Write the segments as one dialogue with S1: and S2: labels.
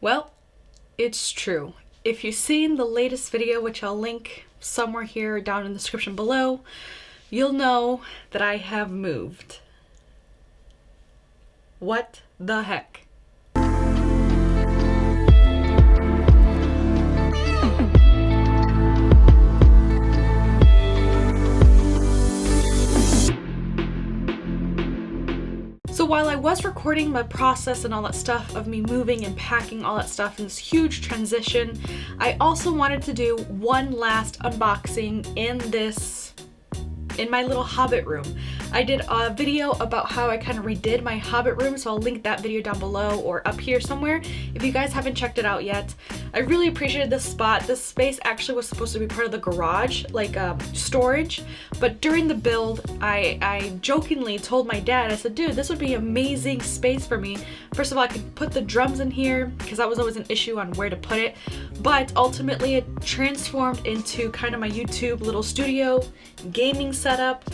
S1: Well, it's true. If you've seen the latest video, which I'll link somewhere here down in the description below, you'll know that I have moved. What the heck? So while I was recording my process and all that stuff of me moving and packing all that stuff in this huge transition, I also wanted to do one last unboxing in my little hobbit room. I did a video about how I kind of redid my hobbit room, so I'll link that video down below or up here somewhere if you guys haven't checked it out yet. I really appreciated this spot. This space actually was supposed to be part of the garage, like storage, but during the build, I jokingly told my dad, I said, dude, this would be amazing space for me. First of all, I could put the drums in here because that was always an issue on where to put it, but ultimately it transformed into kind of my YouTube little studio, gaming setup.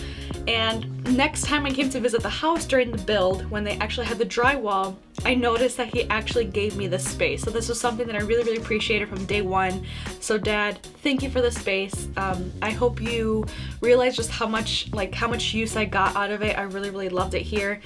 S1: And next time I came to visit the house during the build, when they actually had the drywall, I noticed that he actually gave me this space. So this was something that I really appreciated from day one. So Dad, thank you for the space. I hope you realize just how much use I got out of it. I really loved it here.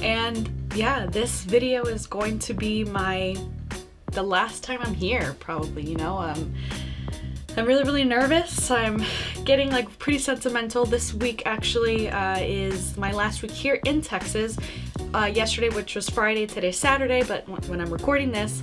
S1: And yeah, this video is going to be the last time I'm here, probably, you know. I'm really nervous. I'm getting like pretty sentimental. This week actually is my last week here in Texas. Yesterday, which was Friday, today's Saturday, but when I'm recording this,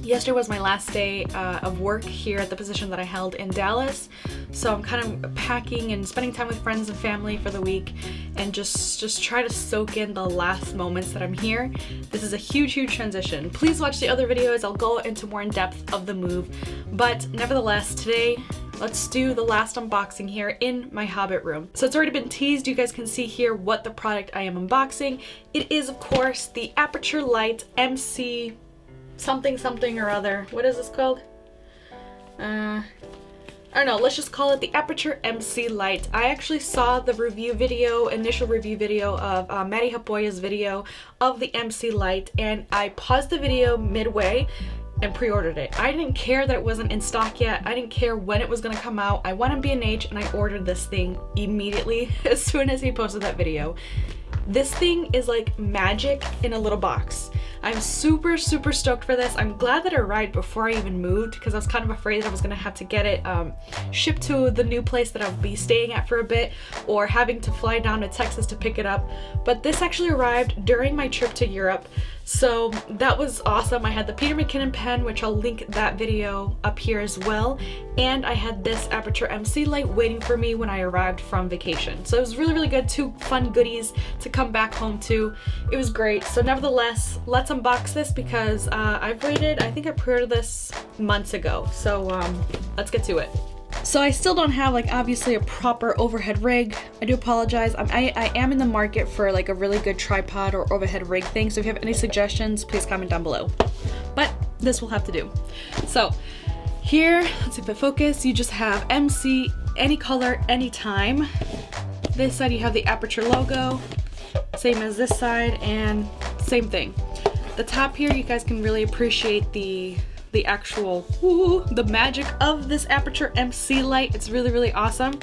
S1: yesterday was my last day of work here at the position that I held in Dallas. So I'm kind of packing and spending time with friends and family for the week and just try to soak in the last moments that I'm here. This is a huge transition. Please watch the other videos. I'll go into more in depth of the move. But nevertheless, today, let's do the last unboxing here in my hobbit room. So it's already been teased. You guys can see here what the product I am unboxing. It is, of course, the Aputure Light MC something or other. What is this called? I don't know, let's just call it the Aputure MC Light. I actually saw the initial review video of Maddie Hapoya's video of the MC Light, and I paused the video midway and pre-ordered it. I didn't care that it wasn't in stock yet. I didn't care when it was gonna come out. I went on B&H and I ordered this thing immediately as soon as he posted that video. This thing is like magic in a little box. I'm super stoked for this. I'm glad that it arrived before I even moved because I was kind of afraid that I was gonna have to get it shipped to the new place that I'll be staying at for a bit or having to fly down to Texas to pick it up. But this actually arrived during my trip to Europe. So that was awesome. I had the Peter McKinnon pen, which I'll link that video up here as well. And I had this Aputure MC Light waiting for me when I arrived from vacation. So it was really good. Two fun goodies to come back home to. It was great. So nevertheless, let's unbox this because I've waited, I think I pre-ordered this months ago. So let's get to it. So I still don't have like obviously a proper overhead rig. I do apologize. I am in the market for like a really good tripod or overhead rig thing. So if you have any suggestions, please comment down below. But this will have to do. So here, let's see if I focus. You just have MC, any color, anytime. This side you have the Aputure logo, same as this side, and same thing. The top here, you guys can really appreciate the actual the magic of this Aputure MC Light. It's really awesome.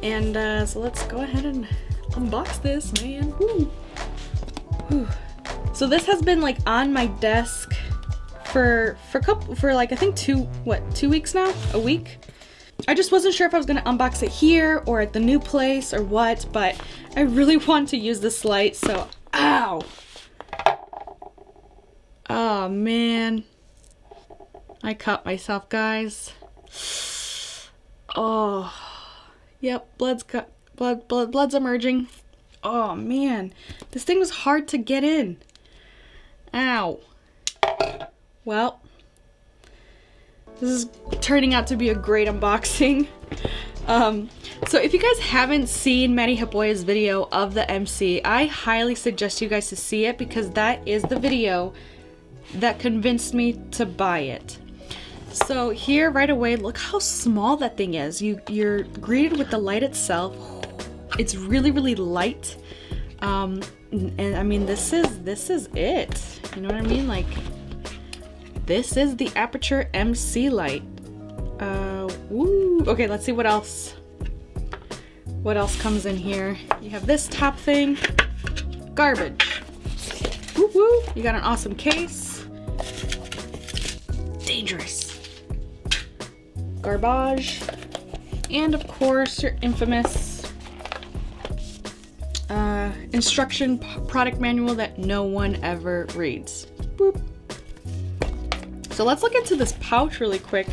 S1: And so let's go ahead and unbox this, man. So this has been like on my desk for like I think 2 weeks now, a week. I just wasn't sure if I was gonna unbox it here or at the new place or what, but I really want to use this light. So ow, oh man, I cut myself, guys. Oh, yep, blood's emerging. Oh man, this thing was hard to get in. Ow. Well, this is turning out to be a great unboxing. So if you guys haven't seen Maddie Hapoya's video of the MC, I highly suggest you guys to see it because that is the video that convinced me to buy it. So here right away, look how small that thing is. You're greeted with the light itself. It's really light. And I mean, this is it. You know what I mean? Like, this is the Aputure MC light. Woo. Okay, let's see what else comes in here. You have this top thing. Garbage. Woo woo. You got an awesome case. Dangerous. Garbage. And of course, your infamous instruction product manual that no one ever reads. Boop. So let's look into this pouch really quick.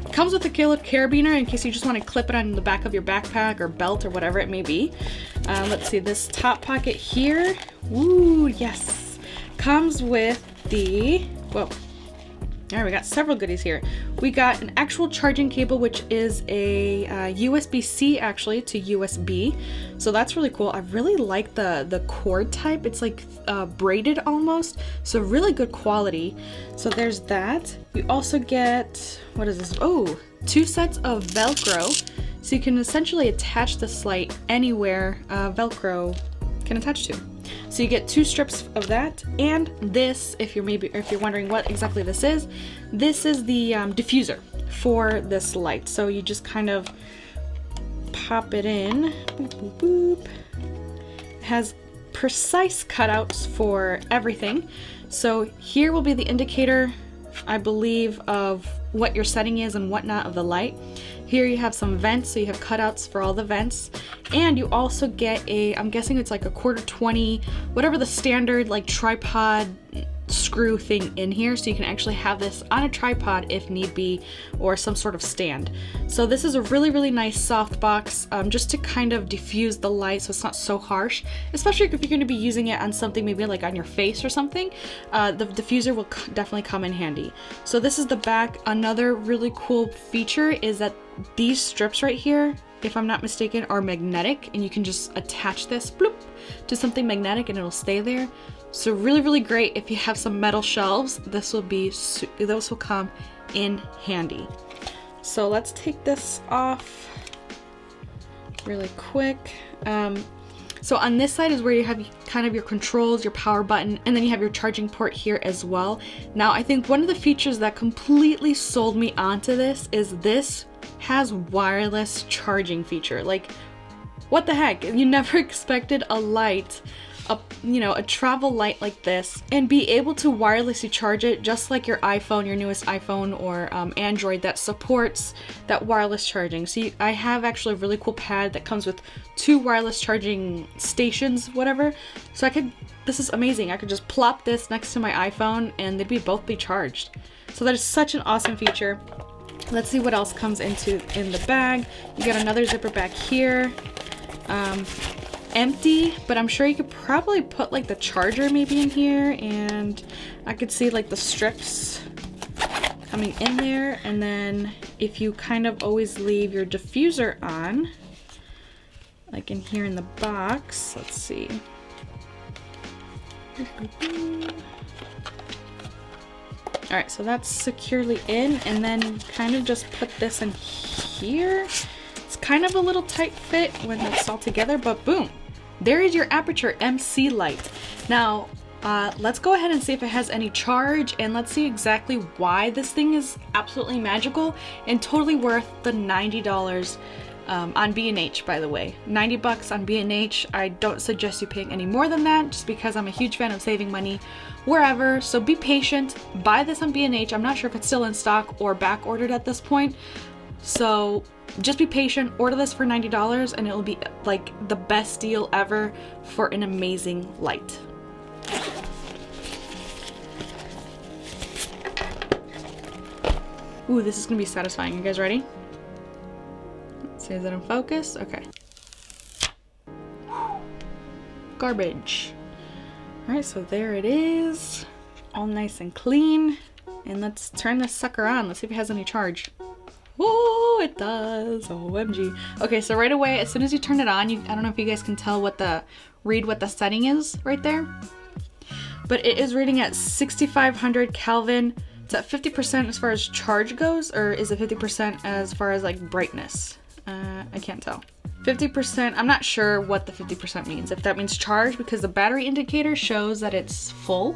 S1: It comes with a carabiner in case you just want to clip it on the back of your backpack or belt or whatever it may be. Let's see, this top pocket here. Ooh, yes. Comes with the, whoa. All right, we got several goodies here. We got an actual charging cable, which is a USB-C actually to USB. So that's really cool. I really like the cord type. It's like braided almost. So really good quality. So there's that. You also get, what is this? Oh, 2 sets of Velcro. So you can essentially attach this light anywhere Velcro can attach to. So you get 2 strips of that, and this, if you're wondering what exactly this is the diffuser for this light. So you just kind of pop it in. Boop, boop, boop. It has precise cutouts for everything. So here will be the indicator, I believe, of what your setting is and whatnot of the light. Here you have some vents, so you have cutouts for all the vents. And you also get I'm guessing it's like a 1/4-20, whatever the standard like tripod screw thing in here, so you can actually have this on a tripod if need be, or some sort of stand. So this is a really, really nice soft box, just to kind of diffuse the light so it's not so harsh, especially if you're going to be using it on something maybe like on your face or something. The diffuser will definitely come in handy. So this is the back. Another really cool feature is that these strips right here, if I'm not mistaken, are magnetic, and you can just attach this bloop to something magnetic and it'll stay there. So really, really great if you have some metal shelves. Those will come in handy. So let's take this off really quick. So on this side is where you have kind of your controls, your power button, and then you have your charging port here as well. Now I think one of the features that completely sold me onto this is this has wireless charging feature. Like, what the heck? You never expected a light, a travel light like this, and be able to wirelessly charge it just like your iPhone, your newest iPhone or Android that supports that wireless charging. So I have actually a really cool pad that comes with 2 wireless charging stations, whatever. So this is amazing. I could just plop this next to my iPhone and they'd both be charged. So that is such an awesome feature. Let's see what else comes in the bag. You got another zipper back here. Empty, but I'm sure you could probably put like the charger maybe in here, and I could see like the strips coming in there. And then if you kind of always leave your diffuser on, like in here in the box, let's see. All right, so that's securely in, and then kind of just put this in here. It's kind of a little tight fit when it's all together, but boom, there is your Aputure MC light. Now, let's go ahead and see if it has any charge, and let's see exactly why this thing is absolutely magical and totally worth the $90 on B&H, by the way. 90 bucks on B&H. I don't suggest you paying any more than that, just because I'm a huge fan of saving money wherever. So be patient, buy this on B&H. I'm not sure if it's still in stock or back ordered at this point. So just be patient, order this for $90 and it will be like the best deal ever for an amazing light. Ooh, this is gonna be satisfying. You guys ready? Let's see, is it in focus? Okay. Garbage. All right, so there it is, all nice and clean. And let's turn this sucker on. Let's see if it has any charge. Oh, it does. OMG. Okay, so right away, as soon as you turn it on, I don't know if you guys can tell read what the setting is right there, but it is reading at 6,500 Kelvin. It's at 50% as far as charge goes, or is it 50% as far as like brightness? I can't tell. 50%, I'm not sure what the 50% means. If that means charge, because the battery indicator shows that it's full.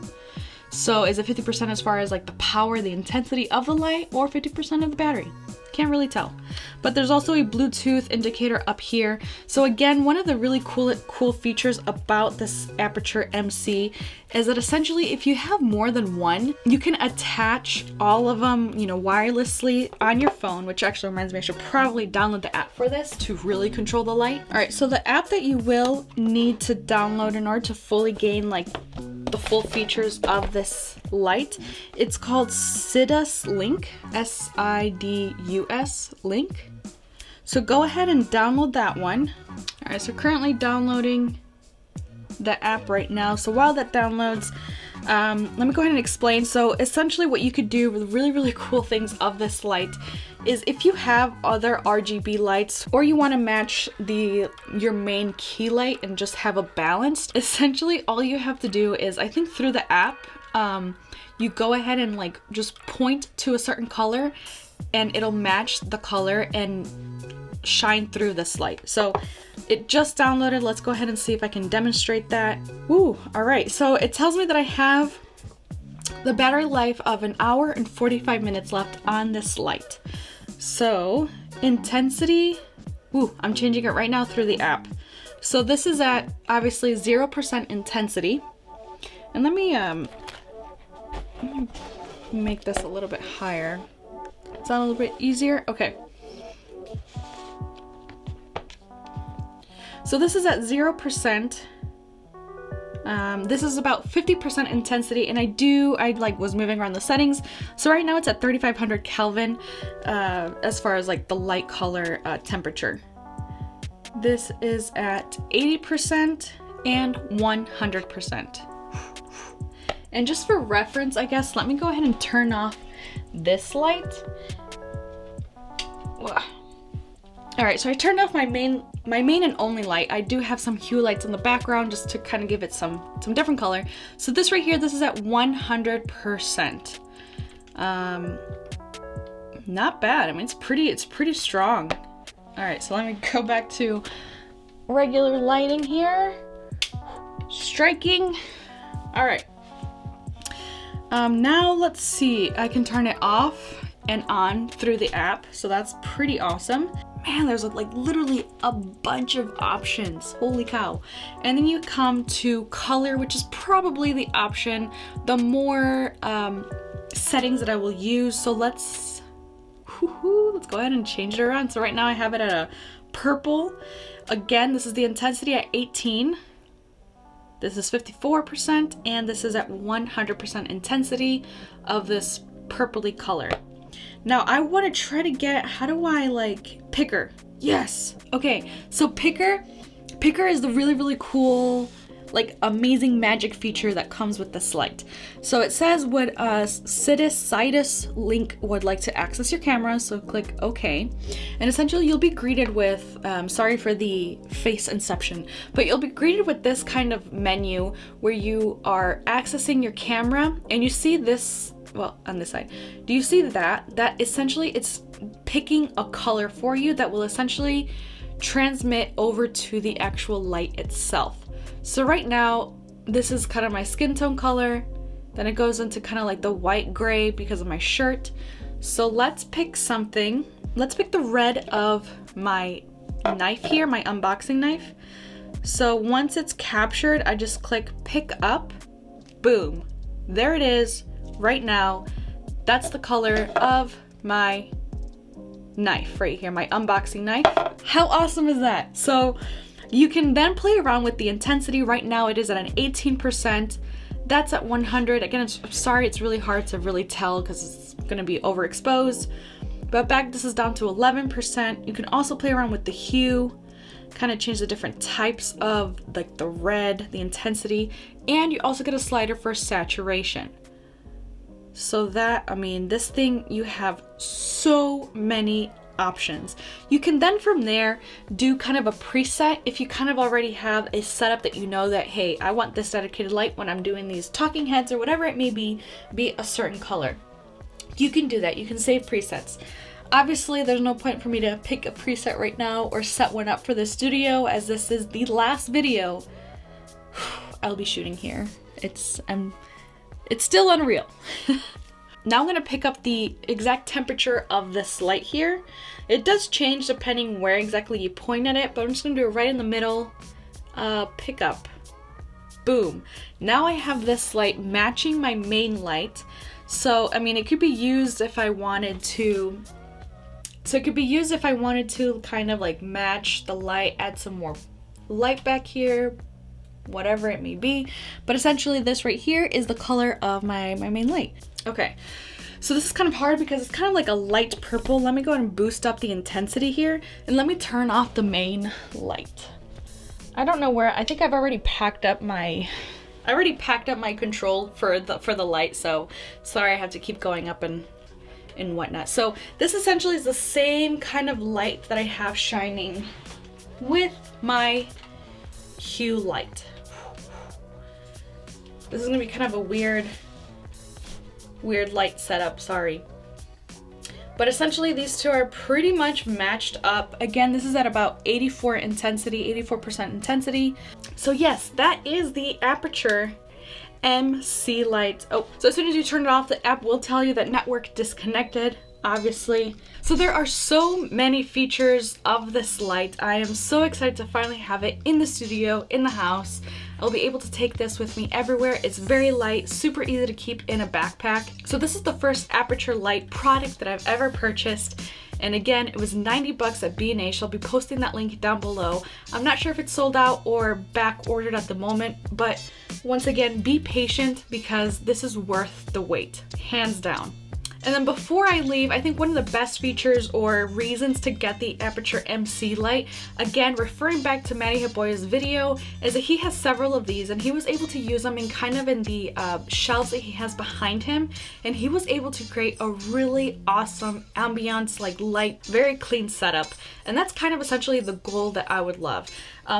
S1: So is it 50% as far as like the power, the intensity of the light, or 50% of the battery? Can't really tell. But there's also a Bluetooth indicator up here. So again, one of the really cool features about this Aputure MC is that essentially if you have more than one, you can attach all of them, you know, wirelessly on your phone, which actually reminds me I should probably download the app for this to really control the light. All right, so the app that you will need to download in order to fully gain like the full features of this light, it's called Sidus Link, S-I-D-U-S Link. So go ahead and download that one. All right, so currently downloading the app right now. So while that downloads, let me go ahead and explain. So essentially what you could do with really cool things of this light is if you have other RGB lights or you want to match your main key light and just have a balanced, essentially all you have to do is, I think through the app, you go ahead and like just point to a certain color and it'll match the color and shine through this light. So it just downloaded. Let's go ahead and see if I can demonstrate that. Ooh, all right. So it tells me that I have the battery life of 1 hour and 45 minutes left on this light. So intensity, ooh, I'm changing it right now through the app. So this is at obviously 0% intensity. And let me make this a little bit higher. Is that a little bit easier? Okay. So this is at 0%. This is about 50% intensity, and I was moving around the settings. So right now it's at 3500 Kelvin as far as like the light color temperature. This is at 80% and 100%. And just for reference, I guess, let me go ahead and turn off this light. All right, so I turned off my main and only light. I do have some hue lights in the background just to kind of give it some different color. So this right here, this is at 100%. Not bad. I mean, it's pretty strong. All right, so let me go back to regular lighting here. Striking. All right. Now let's see. I can turn it off and on through the app, so that's pretty awesome. Man, there's like literally a bunch of options. Holy cow. And then you come to color, which is probably the option, the more settings that I will use. So let's go ahead and change it around. So right now I have it at a purple. Again, this is the intensity at 18. This is 54%, and this is at 100% intensity of this purpley color. Now I want to try to get, how do I like picker? Yes. Okay. So picker is the really cool, like amazing magic feature that comes with this light. So it says would Sidus Link would like to access your camera. So click OK. And essentially you'll be greeted with, sorry for the face inception, but you'll be greeted with this kind of menu where you are accessing your camera and you see this. Well, on this side, do you see that essentially it's picking a color for you that will essentially transmit over to the actual light itself. So right now, this is kind of my skin tone color. Then it goes into kind of like the white gray because of my shirt. So let's pick something. Let's pick the red of my knife here, my unboxing knife. So once it's captured, I just click pick up, boom. There it is. Right now, that's the color of my knife right here, my unboxing knife. How awesome is that? So you can then play around with the intensity. Right now it is at an 18%. That's at 100. Again, I'm sorry, it's really hard to really tell because it's gonna be overexposed. But this is down to 11%. You can also play around with the hue, kind of change the different types of like the red, the intensity, and you also get a slider for saturation. So that, I mean, this thing, you have so many options. You can then from there do kind of a preset if you kind of already have a setup that you know that, hey, I want this dedicated light when I'm doing these talking heads or whatever it may be a certain color. You can do that. You can save presets. Obviously, there's no point for me to pick a preset right now or set one up for the studio, as this is the last video I'll be shooting here. It's It's still unreal. Now I'm gonna pick up the exact temperature of this light here. It does change depending where exactly you point at it, but I'm just gonna do it right in the middle. Pick up. Boom. Now I have this light matching my main light. So, I mean, it could be used if I wanted to. So it could be used if I wanted to kind of like match the light, add some more light back here, whatever it may be. But essentially this right here is the color of my main light. Okay, so this is kind of hard because it's kind of like a light purple. Let me go ahead and boost up the intensity here, and let me turn off the main light. I don't know where, I think I've already packed up my control for the light, so sorry I have to keep going up and whatnot. So this essentially is the same kind of light that I have shining with my hue light. This is gonna be kind of a weird light setup, sorry. But essentially these two are pretty much matched up. Again, this is at about 84% intensity. So yes, that is the Aputure MC light. Oh, so as soon as you turn it off, the app will tell you that network disconnected, obviously. So there are so many features of this light. I am so excited to finally have it in the studio, in the house. I'll be able to take this with me everywhere. It's very light, super easy to keep in a backpack. So this is the first Aputure light product that I've ever purchased. And again, it was 90 bucks at B&H. I'll be posting that link down below. I'm not sure if it's sold out or back ordered at the moment, but once again, be patient because this is worth the wait, hands down. And then before I leave, I think one of the best features or reasons to get the Aputure MC light, again, referring back to Matty Haboya's video, is that he has several of these and he was able to use them in kind of in the shelves that he has behind him. And he was able to create a really awesome ambiance, like light, very clean setup. And that's kind of essentially the goal that I would love.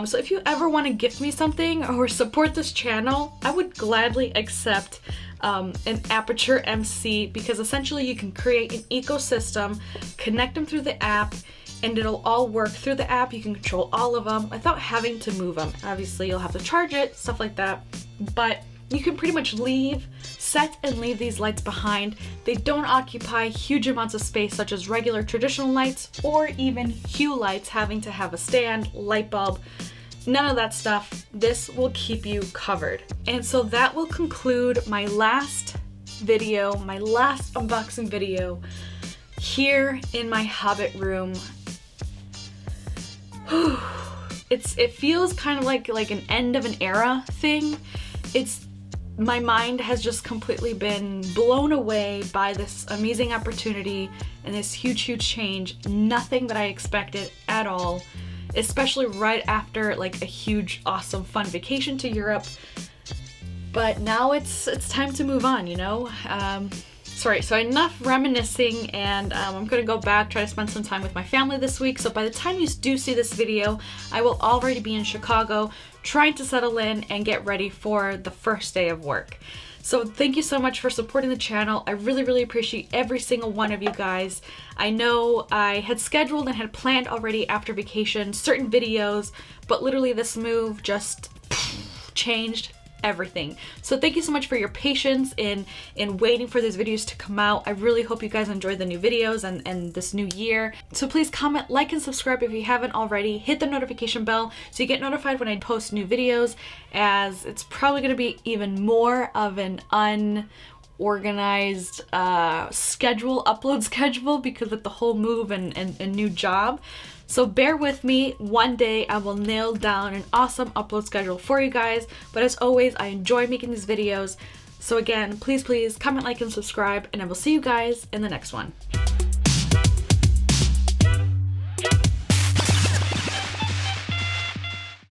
S1: So if you ever want to gift me something or support this channel, I would gladly accept an Aputure MC, because essentially you can create an ecosystem, connect them through the app, and it'll all work through the app. You can control all of them without having to move them. Obviously you'll have to charge it, stuff like that, but you can pretty much set and leave these lights behind. They don't occupy huge amounts of space such as regular traditional lights or even hue lights having to have a stand, light bulb. None of that stuff. This will keep you covered. And so that will conclude my last video, my last unboxing video here in my Hobbit room. It feels kind of like an end of an era thing. My mind has just completely been blown away by this amazing opportunity and this huge change. Nothing that I expected at all, especially right after like a huge, awesome, fun vacation to Europe. But now it's time to move on, you know? Sorry, so enough reminiscing, and I'm gonna go back, try to spend some time with my family this week. So by the time you do see this video, I will already be in Chicago, trying to settle in and get ready for the first day of work. So thank you so much for supporting the channel. I really appreciate every single one of you guys. I know I had scheduled and had planned already after vacation certain videos, but literally this move just changed everything. So thank you so much for your patience in waiting for these videos to come out. I really hope you guys enjoy the new videos and this new year. So please comment, like, and subscribe if you haven't already. Hit the notification bell so you get notified when I post new videos, as it's probably going to be even more of an unorganized upload schedule because of the whole move and new job. So bear with me. One day I will nail down an awesome upload schedule for you guys. But as always, I enjoy making these videos. So again, please comment, like, and subscribe, and I will see you guys in the next one.